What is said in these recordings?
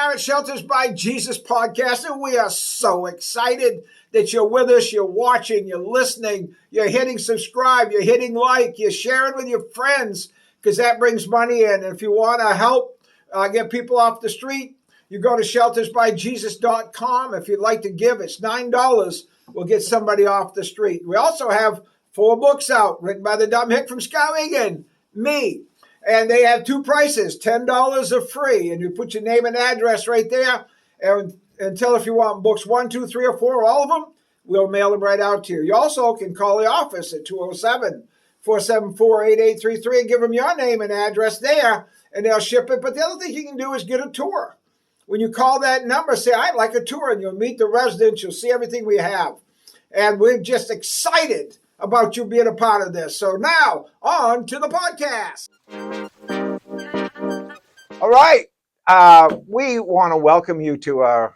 are at Shelters by Jesus podcast, and we are so excited that you're with us, you're watching, you're listening, you're hitting subscribe, you're hitting like, you're sharing with your friends, because that brings money in. And if you want to help get people off the street, you go to sheltersbyjesus.com. If you'd like to give, it's $9. We'll get somebody off the street. We also have 4 books out written by the dumb hick from Skowhegan, me. And they have 2 prices, $10 are free. And you put your name and address right there and tell if you want books 1, 2, 3, or 4, all of them. We'll mail them right out to you. You also can call the office at 207-474-8833 and give them your name and address there, and they'll ship it. But the other thing you can do is get a tour. When you call that number, say, I'd like a tour, and you'll meet the residents. You'll see everything we have. And we're just excited about you being a part of this. So now, on to the podcast. All right. We want to welcome you to our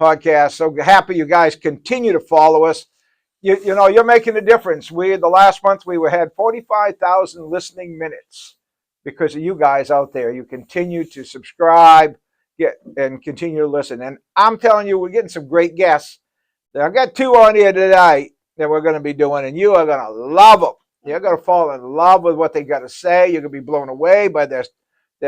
podcast. So happy you guys continue to follow us. You know, you're making a difference. The last month we had 45,000 listening minutes because of you guys out there. You continue to subscribe and continue to listen. And I'm telling you, we're getting some great guests. I've got 2 on here tonight that we're going to be doing, and you are going to love them. You're going to fall in love with what they got to say. You're going to be blown away by their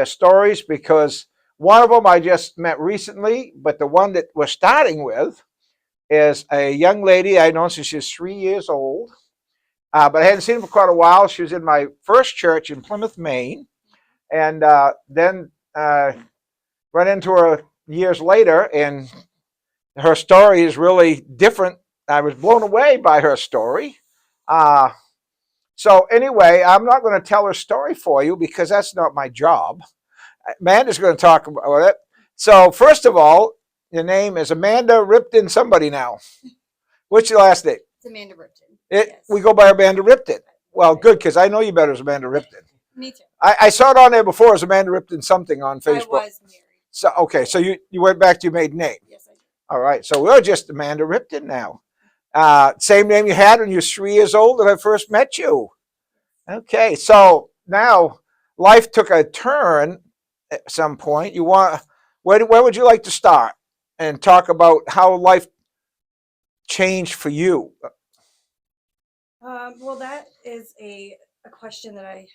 stories, because one of them I just met recently, but the one that we're starting with is a young lady I've known since she was 3 years old, but I hadn't seen her for quite a while. She was in my first church in Plymouth, Maine, and then run into her years later, and her story is really different. I was blown away by her story. So anyway, I'm not going to tell her story for you because that's not my job. Amanda's going to talk about it. So first of all, your name is Amanda Ripton somebody now. What's your last name? It's Amanda Ripton. Yes. We go by Amanda Ripton. Well, good, because I know you better as Amanda Ripton. Me too. I saw it on there before as Amanda Ripton something on Facebook. I was married. So okay, so you went back to your maiden name. Yes, I did. All right, so we're just Amanda Ripton now. Same name you had when you were 3 years old when I first met you. Okay, so now life took a turn at some point. Where would you like to start and talk about how life changed for you? Well, that is a question that I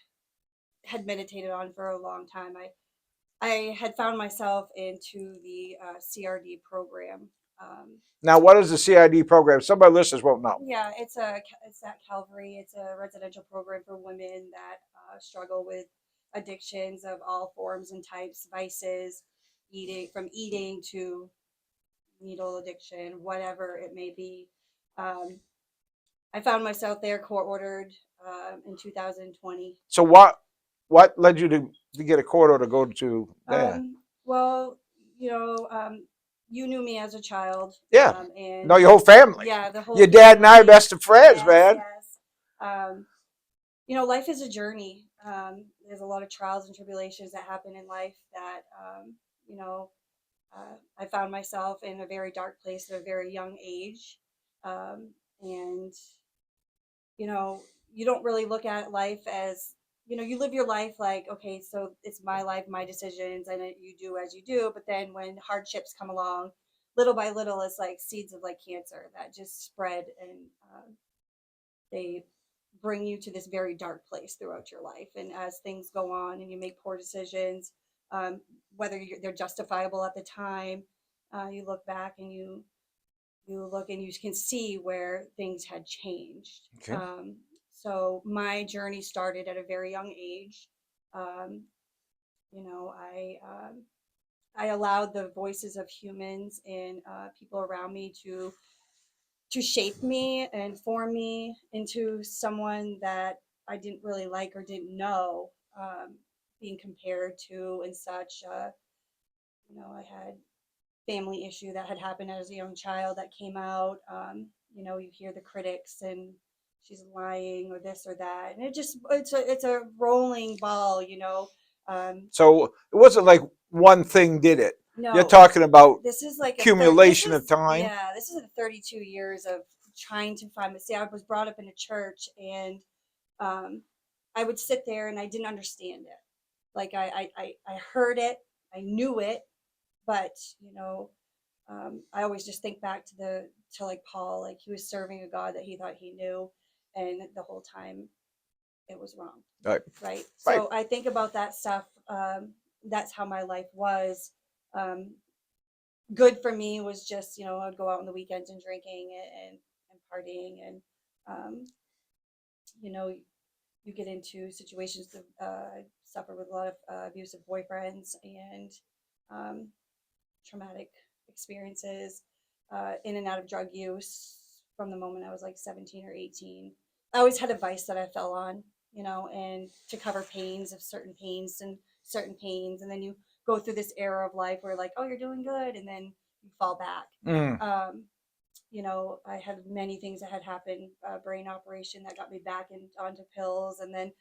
had meditated on for a long time. I had found myself into the CRD program. Now, what is the CID program? Some of our listeners won't know. Yeah, it's at Calvary. It's a residential program for women that struggle with addictions of all forms and types, vices, eating to needle addiction, whatever it may be. I found myself there, court ordered in 2020. So what led you to get a court order to go to there? Well, you knew me as a child. Yeah. And no, your whole family. Yeah, the whole. Your dad and I are best of friends, yes, man. Yes. Life is a journey. There's a lot of trials and tribulations that happen in life that, I found myself in a very dark place at a very young age. And, you don't really look at life as, you live your life like, okay, so it's my life, my decisions, and you do as you do. But then when hardships come along, little by little, it's like seeds of like cancer that just spread, and they bring you to this very dark place throughout your life. And as things go on and you make poor decisions, whether they're justifiable at the time, you look back and you look and you can see where things had changed. Okay. So my journey started at a very young age. I allowed the voices of humans and people around me to shape me and form me into someone that I didn't really like or didn't know, being compared to and such. I had family issue that had happened as a young child that came out. You hear the critics and she's lying or this or that, and it's a rolling ball. So it wasn't like one thing did it. No, you're talking about this is like accumulation of time. Yeah, this is 32 years of trying to find. See, I was brought up in a church, and I would sit there and I didn't understand it. Like I heard it, I knew it, but I always just think back to like Paul, like he was serving a God that he thought he knew, and the whole time it was wrong. Right. Right. Right. So I think about that stuff. That's how my life was. Um, Good for me was just, I'd go out on the weekends and drinking and partying, and um, you know, you get into situations of suffer with a lot of abusive boyfriends and um, traumatic experiences, in and out of drug use from the moment I was like 17 or 18. I always had a vice that I fell on, and to cover pains of certain pains and certain pains. And then you go through this era of life where, like, oh, you're doing good. And then you fall back. Mm. I had many things that had happened, brain operation that got me back onto pills. And then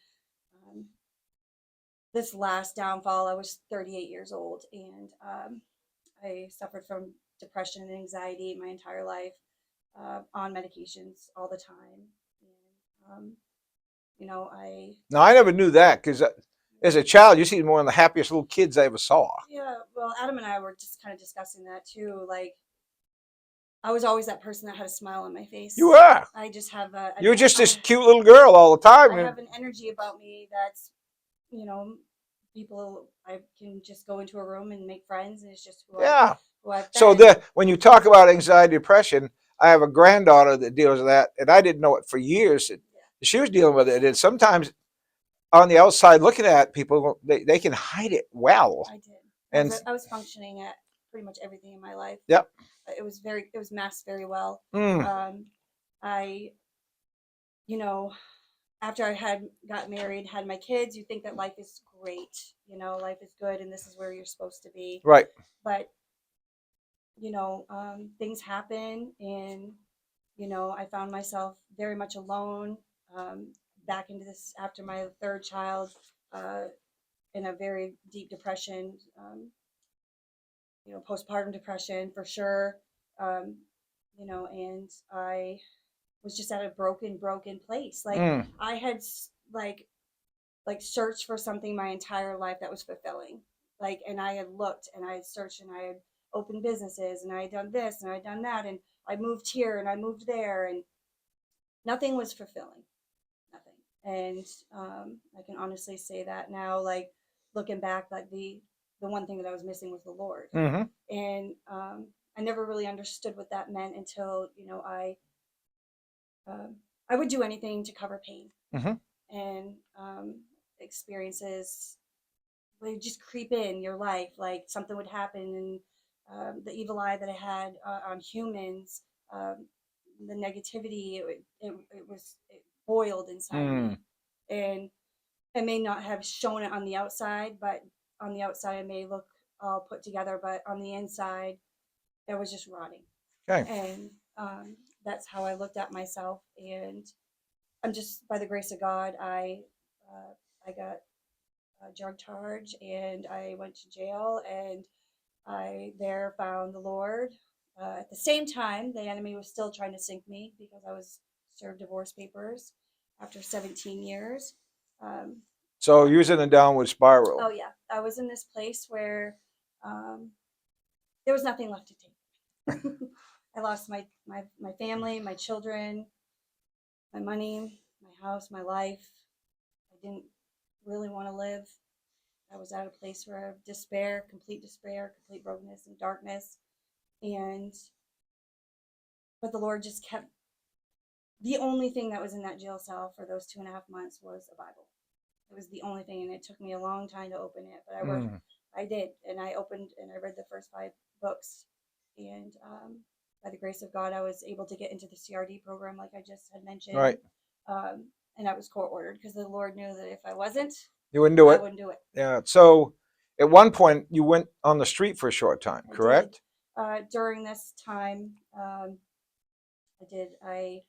um, this last downfall, I was 38 years old, and I suffered from depression and anxiety my entire life, on medications all the time. And, I, Now, I never knew that because as a child, you seemed one of the happiest little kids I ever saw. yeah, well, Adam and I were just kind of discussing that too. Like, I was always that person that had a smile on my face. You were. I just have You were just this cute little girl all the time. I have an energy about me that's, you know, people, I can just go into a room and make friends, and it's just Yeah. who I've So been. when you talk about anxiety, depression, I have a granddaughter that deals with that, and I didn't know it for years. She was dealing with it, and sometimes on the outside looking at people, they can hide it well. I did. And I was functioning at pretty much everything in my life. yep. It was masked very well. Mm. I, you know, After I had got married, had my kids, you think that life is great, life is good, and this is where you're supposed to be. Right. But things happen, and I found myself very much alone, back into this after my third child, uh, in a very deep depression, postpartum depression for sure. Um, and I was just at a broken place. Like, Mm. I had like searched for something my entire life that was fulfilling. Like, and I had looked and I had searched and I had opened businesses and I had done this and I had done that, and I moved here and I moved there, and nothing was fulfilling. Nothing. And I can honestly say that now, like, looking back, like the one thing that I was missing was the Lord. Mm-hmm. And I never really understood what that meant until um, I would do anything to cover pain. Mm-hmm. And experiences would just creep in your life. Like, something would happen, and the evil eye that I had on humans, um, the negativity, it boiled inside me, and I may not have shown it on the outside, but on the outside I may look all put together, but on the inside it was just rotting. Okay. And that's how I looked at myself. And I'm just, by the grace of God, I got a drug charge, and I went to jail, and I there found the Lord. At the same time, the enemy was still trying to sink me because I was served divorce papers after 17 years. So you're in a downward spiral. Oh yeah, I was in this place where um, there was nothing left to take. I lost my family, my children, my money, my house, my life. I didn't really want to live. I was at a place where of despair, complete brokenness and darkness. And but the Lord just kept, the only thing that was in that jail cell for those 2.5 months was a Bible. It was the only thing, and it took me a long time to open it, but I worked. I did, and I opened and I read the first 5 books, and by the grace of God, I was able to get into the CRD program, like I just had mentioned. Right. And I was court ordered because the Lord knew that if I wasn't, You wouldn't do I it. wouldn't do it. Yeah. So at one point you went on the street for a short time, correct? During this time, I did. I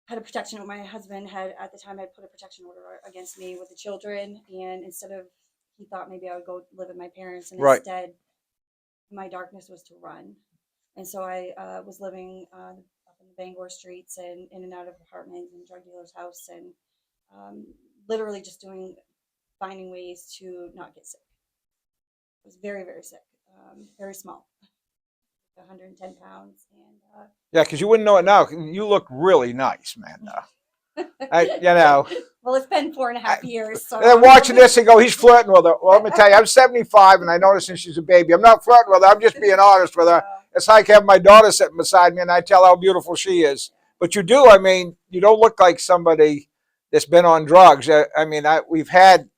had a protection. My husband had, at the time, had put a protection order against me with the children, and instead of, he thought maybe I would go live with my parents, and Right. instead, my darkness was to run. And so I was living up in the Bangor streets and in and out of apartments and drug dealers' house, and literally just finding ways to not get sick. I was very, very sick. very small, 110 pounds, and Yeah, because you wouldn't know it now. You look really nice, man. You know. well, it's been 4.5 years, so And then watching this and go, he's flirting with her. Well, let me tell you, I'm 75 and I know this since she's a baby. I'm not flirting with her. I'm just being honest with her. It's like having my daughter sitting beside me and I tell how beautiful she is. But you do, I mean, you don't look like somebody that's been on drugs. I mean, I've had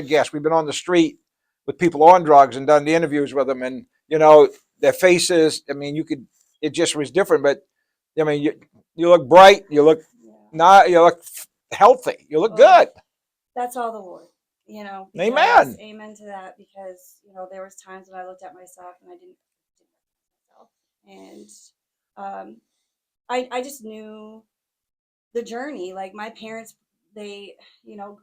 guests. We've been on the street with people on drugs and done the interviews with them, and you know their faces. I mean, it just was different. But I mean, you look bright. You look not. You look healthy. You look good. That's all the Lord, you know. Amen. Amen to that, because you know there was times when I looked at myself and I didn't myself, and I just knew the journey. Like my parents, they, you know,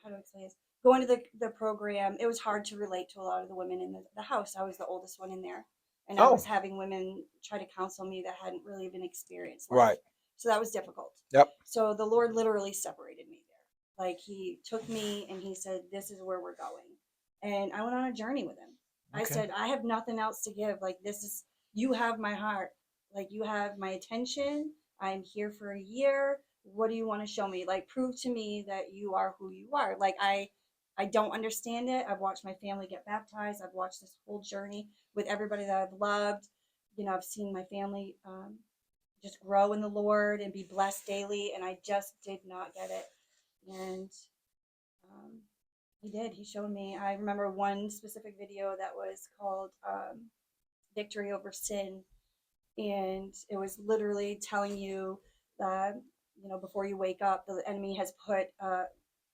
how do I explain this? Going to the program, it was hard to relate to a lot of the women in the house. I was the oldest one in there, and I was having women try to counsel me that hadn't really even experienced life. Right. So that was difficult. Yep. So the Lord literally separated me there. Like he took me and he said, "This is where we're going," and I went on a journey with him. Okay. I said, "I have nothing else to give. Like this is, you have my heart. Like you have my attention. I'm here for a year. What do you want to show me? Like prove to me that you are who you are." Like I don't understand it. I've watched my family get baptized. I've watched this whole journey with everybody that I've loved. You know, I've seen my family just grow in the Lord and be blessed daily, and I just did not get it. And he did. He showed me. I remember one specific video that was called "Victory Over Sin," and it was literally telling you that, you know, before you wake up, the enemy has put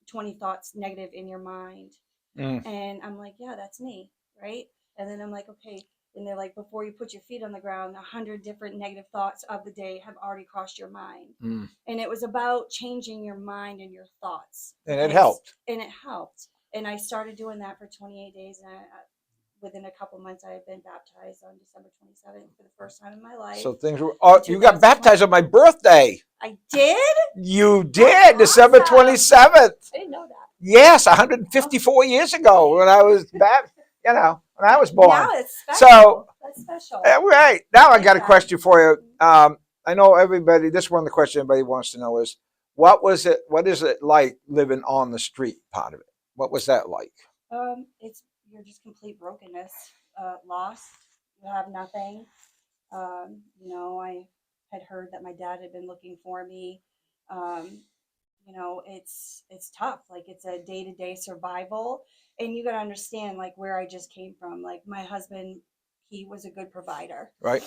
20 thoughts negative in your mind. And I'm like, yeah, that's me, right? And then I'm like, okay. And they're like, before you put your feet on the ground, 100 different negative thoughts of the day have already crossed your mind. And it was about changing your mind and your thoughts. And it helped. And it helped. And I started doing that for 28 days. And within a couple months, I had been baptized on December 27th for the first time in my life. So things were. Oh, you got baptized on my birthday. I did? You did, December 27th. I didn't know that. Yes, 154 years ago when I was baptized. You know, when I was born. Now it's special. So that's special. Right now, I got a question for you. I know everybody. This is one of the questions everybody wants to know is, what was it? What is it like living on the street? Part of it. What was that like? You're just complete brokenness, loss. You have nothing. You know, I had heard that my dad had been looking for me. You know, it's tough. Like it's a day-to-day survival, and you got to understand like where I just came from. Like my husband, he was a good provider. Right.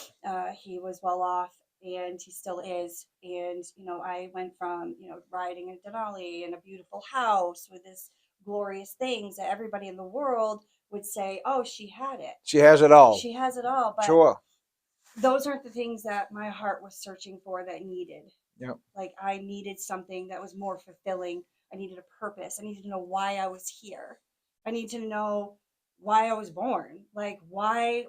He was well off, and he still is. And you know, I went from, you know, riding in Denali in a beautiful house with this glorious things that everybody in the world would say, "Oh, she had it. She has it all. She has it all." But sure. Those aren't the things that my heart was searching for, that needed. Yep. Like I needed something that was more fulfilling. I needed a purpose. I needed to know why I was here. I need to know why I was born. Like why?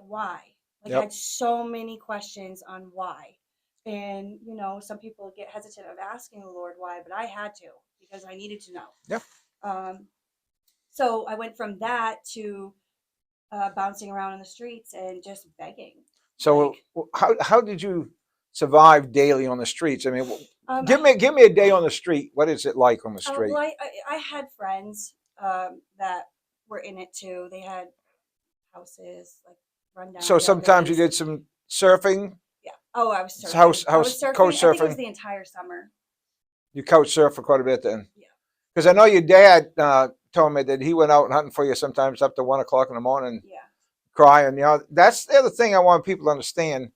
Like I had so many questions on why. And you know, some people get hesitant of asking the Lord why, but I had to, because I needed to know. Yeah. So I went from that to bouncing around in the streets and just begging. So how did you survive daily on the streets? I mean, give me a day on the street. What is it like on the street? Well, I had friends that were in it too. They had houses, like rundown. So sometimes you did some surfing. Yeah. Oh, I was surfing. I was surfing. Couch surfing. I think it was the entire summer. You couch surf for quite a bit then. Yeah. Because I know your dad told me that he went out hunting for you sometimes up to 1 o'clock in the morning. Yeah. Crying. You know, that's the other thing I want people to understand.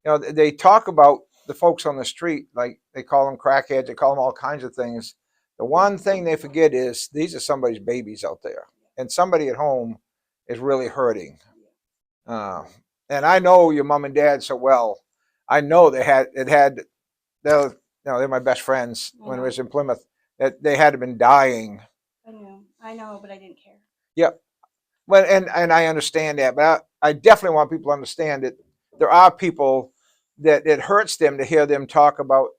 You know, they talk about the folks on the street, like they call them crackheads, they call them all kinds of things. The one thing they forget is these are somebody's babies out there, and somebody at home is really hurting. And I know your mom and dad so well. I know they're my best friends when I was in Plymouth. That they had been dying. I know, but I didn't care. Yep. Well, and I understand that, but I definitely want people to understand that there are people that it hurts them to hear them talk about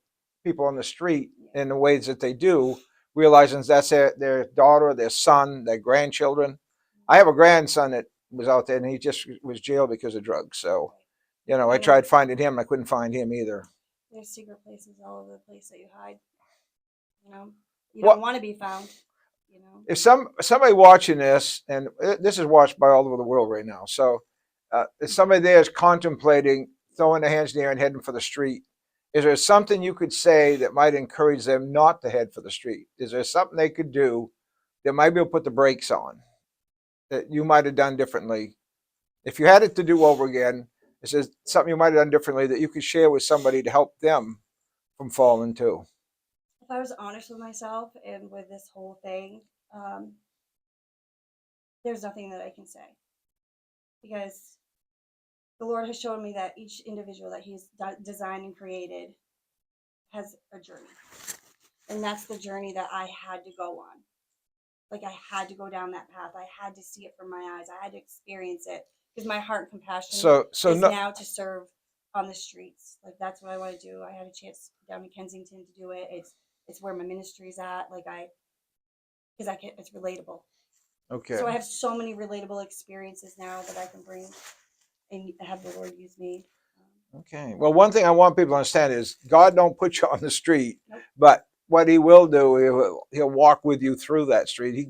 people on the street in the ways that they do, realizing that's their daughter, their son, their grandchildren. I have a grandson that was out there, and he just was jailed because of drugs. So, Right. I You know, tried finding him. I couldn't find him either. there's secret places all over the place that you hide. You know, you don't What want to be found. You know, if somebody watching this, and this is watched by all over the world right now. So, if somebody there is contemplating throwing their hands in the air and heading for the street, is there something you could say that might encourage them not to head for the street? Is there something they could do that might be able to put the brakes on that you might have done differently? If you had it to do over again, is there something you might have done differently that you could share with somebody to help them from falling too? if I was honest with myself and with this whole thing, um, there's nothing that I can say because the Lord has shown me that each individual that He's designed and created has a journey, and that's the journey that I had to go on. Like I had to go down that path. I had to see it from my eyes. I had to experience it because my heart and compassion So is no, now to serve on the streets. Like that's what I want to do. I had a chance down in Kensington to do it. It's where my ministry's at. Like because I can, it's relatable. okay. So I have so many relatable experiences now that I can bring and have the Lord use me. Okay. Well, one thing I want people to understand is God don't put you on the street, Nope. but what He will do, He'll walk with you through that street. Yep.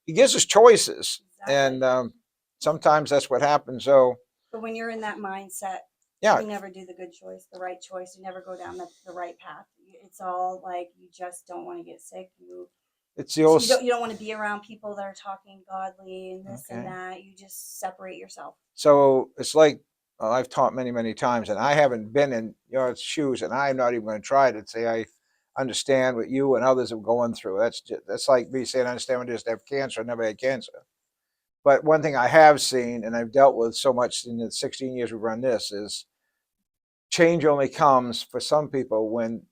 He gives us choices, Exactly. and sometimes that's what happens. So But when you're in that mindset, yeah, you never do the good choice, the right choice. You never go down the right path. It's all like you just don't want to get sick. it's the old. You don't want to be around people that are talking godly and this and Okay. that. You just separate yourself. So it's like I've taught many times, and I haven't been in your shoes, and I'm not even going to try to say I understand what you and others are going through. That's like me saying I understand what it is to have cancer. I never had cancer. But one thing I have seen, and I've dealt with so much in the 16 years we've run this, is change only comes for some people when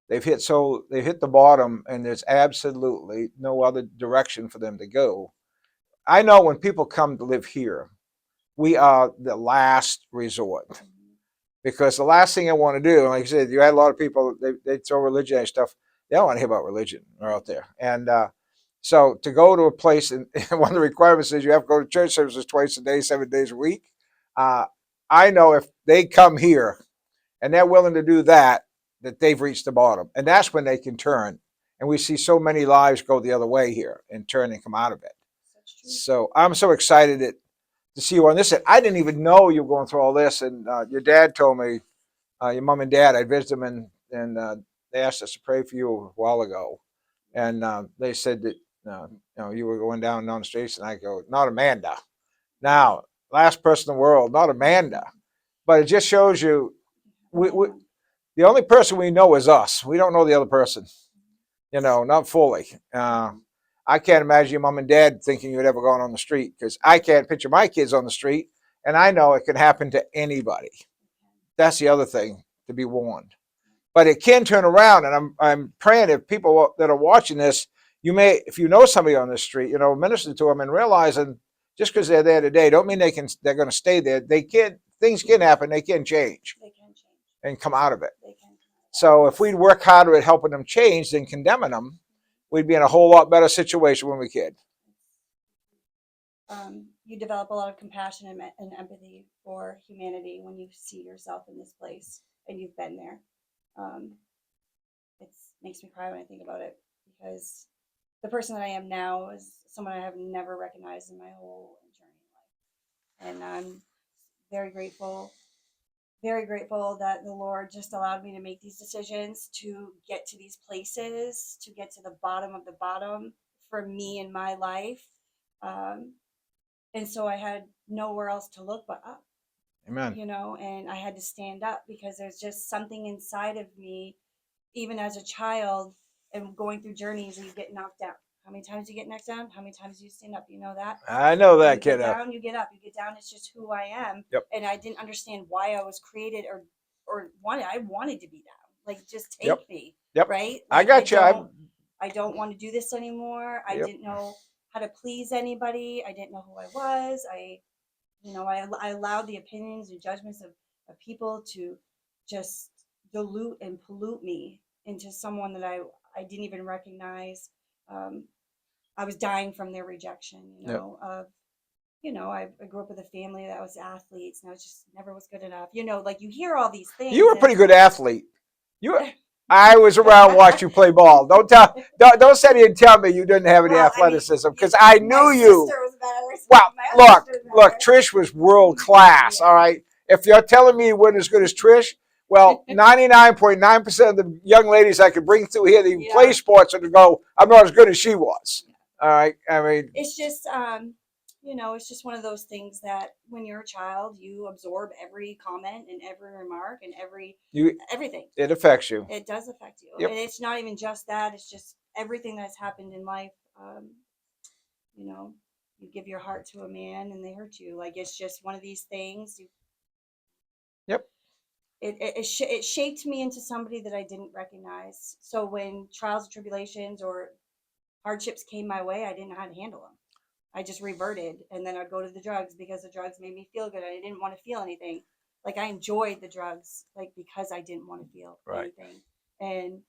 they've hit the bottom, and there's absolutely no other direction for them to go. I know when people come to live here, we are the last resort Mm-hmm. because the last thing I want to do, like I said, you had a lot of people they throw religion and stuff. They don't want to hear about religion. They're out there, and so to go to a place, and one of the requirements is you have to go to church services twice a day, 7 days a week. Uh, I know if they come here and they're willing to do that, that they've reached the bottom, and that's when they can turn. And we see so many lives go the other way here and turn and come out of it. So I'm so excited to see you on this. I didn't even know you were going through all this, and your dad told me, your mom and dad. I visited them, and they asked us to pray for you a while ago, and they said that you were going down the streets, and I go, not Amanda. Now, last person in the world, not Amanda, but it just shows you we the only person we know is us. We don't know the other person, not fully. I can't imagine your mom and dad thinking you'd ever gone on the street because I can't picture my kids on the street, and I know it can happen to anybody. That's the other thing to be warned. But it can turn around, and I'm praying if people that are watching this, if you know somebody on the street, minister to them and realizing just because they're there today, don't mean they're going to stay there. Things can happen. They can change They can change. and come out of it. They can. So if we'd work harder at helping them change than condemning them, we'd be in a whole lot better situation when we kid. You develop a lot of compassion and empathy for humanity when you see yourself in this place and you've been there. It makes me cry when I think about it because the person that I am now is someone I have never recognized in my whole journey in life. And I'm very grateful that the Lord just allowed me to make these decisions to get to these places, to get to the bottom of the bottom for me in my life. And so I had nowhere else to look but up. Amen. And I had to stand up because there's just something inside of me, even as a child and going through journeys, and you get knocked down. How many times you get knocked down? How many times do you stand up? You know that? I know that, kid. kiddo. You get down, you get up. You get down. It's just who I am. Yep. And I didn't understand why I was created or I wanted to be down. Like, just take me. Yep. Right? I Like, got you. I don't want to do this anymore. I Yep. didn't know how to please anybody. I didn't know who I was. I allowed the opinions and judgments of people to just dilute and pollute me into someone that I didn't even recognize. I was dying from their rejection, of I grew up with a family that was athletes, and I was just never was good enough. Like you hear all these things. You were a And pretty it's good like, athlete. I was around watch you play ball. Don't say you didn't tell me you didn't have any well, I mean, athleticism because I my knew you. sister was better. Well, My other sister was look, better. Trish was world class. Yeah. All right. If you're telling me you weren't as good as Trish, well, 99.9% of the young ladies I could bring through here that play sports would go, I'm not as good as she was. All right. I mean, It's just it's just one of those things that when you're a child, you absorb every comment and every remark and everything. It affects you. It does affect you. Yep. And it's not even just that, it's just everything that's happened in life. You know, you give your heart to a man and they hurt you. Like it's just one of these things. Yep. It shaped me into somebody that I didn't recognize. So when trials and tribulations or hardships came my way, I didn't know how to handle them. I just reverted, and then I'd go to the drugs because the drugs made me feel good. I didn't want to feel anything. Like I enjoyed the drugs, like because I didn't want to feel anything. And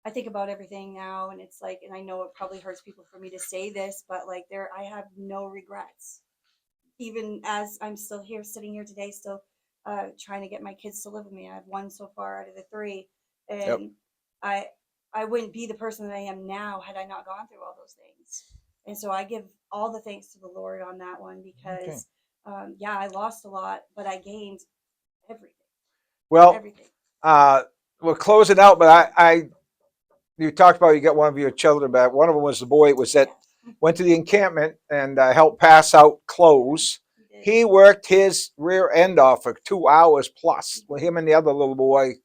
I think about everything now, and it's like, and I know it probably hurts people for me to say this, but like I have no regrets. Even as I'm still here, sitting here today, still trying to get my kids to live with me. I have one so far out of the three, and I I wouldn't be the person that I am now had I not gone through all those things. And so I give all the thanks to the Lord on that one because, I lost a lot, but I gained everything. Well, everything. We're closing out, but you talked about you got one of your children back. One of them was the boy that went to the encampment and helped pass out clothes. He worked his rear end off for 2 hours plus with him and the other little boy.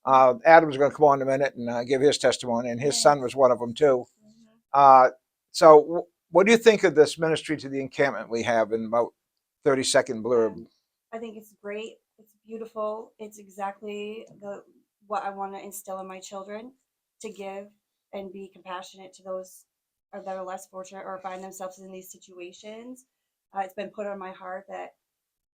Adam's going to come on in a minute and give his testimony, and his son was one of them too. So what do you think of this ministry to the encampment we have in about 30-second blurb? I think it's great. It's beautiful. It's exactly what I want to instill in my children, to give and be compassionate to those that are less fortunate or find themselves in these situations. It's been put on my heart that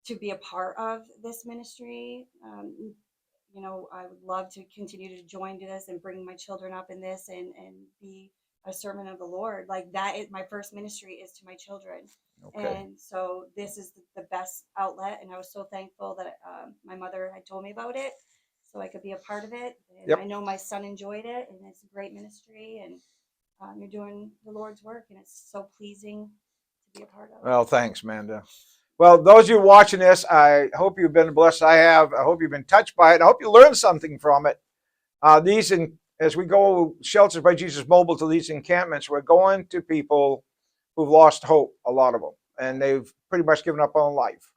to be a part of this ministry. I would love to continue to join this and bring my children up in this and be a servant of the Lord. Like that is my first ministry, is to my children. Okay. And so this is the best outlet. And I was so thankful that my mother had told me about it so I could be a part of it. And I know my son enjoyed it, and it's a great ministry, and you're doing the Lord's work, and it's so pleasing to be a part of. Well, thanks, Amanda. Well, those of you watching this, I hope you've been blessed. I hope you've been touched by it. I hope you learned something from it. As we go Shelters by Jesus Mobile to these encampments, we're going to people who've lost hope, a lot of them, and they've pretty much given up on life.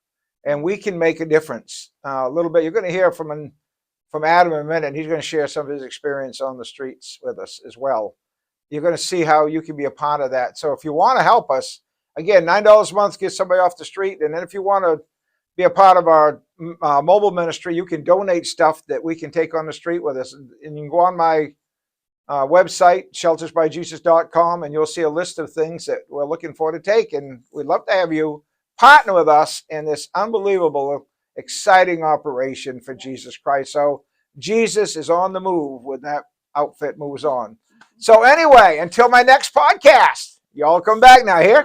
And we can make a difference a little bit. You're going to hear from Adam in a minute, and he's going to share some of his experience on the streets with us as well. You're going to see how you can be a part of that. So if you want to help us, again, $9 a month gets somebody off the street. And then if you want to be a part of our mobile ministry, you can donate stuff that we can take on the street with us. And you can go on my website, sheltersbyjesus.com, and you'll see a list of things that we're looking for to take. And we'd love to have you partner with us in this unbelievable, exciting operation for Jesus Christ. So Jesus is on the move when that outfit moves on. So anyway, until my next podcast, y'all come back now here.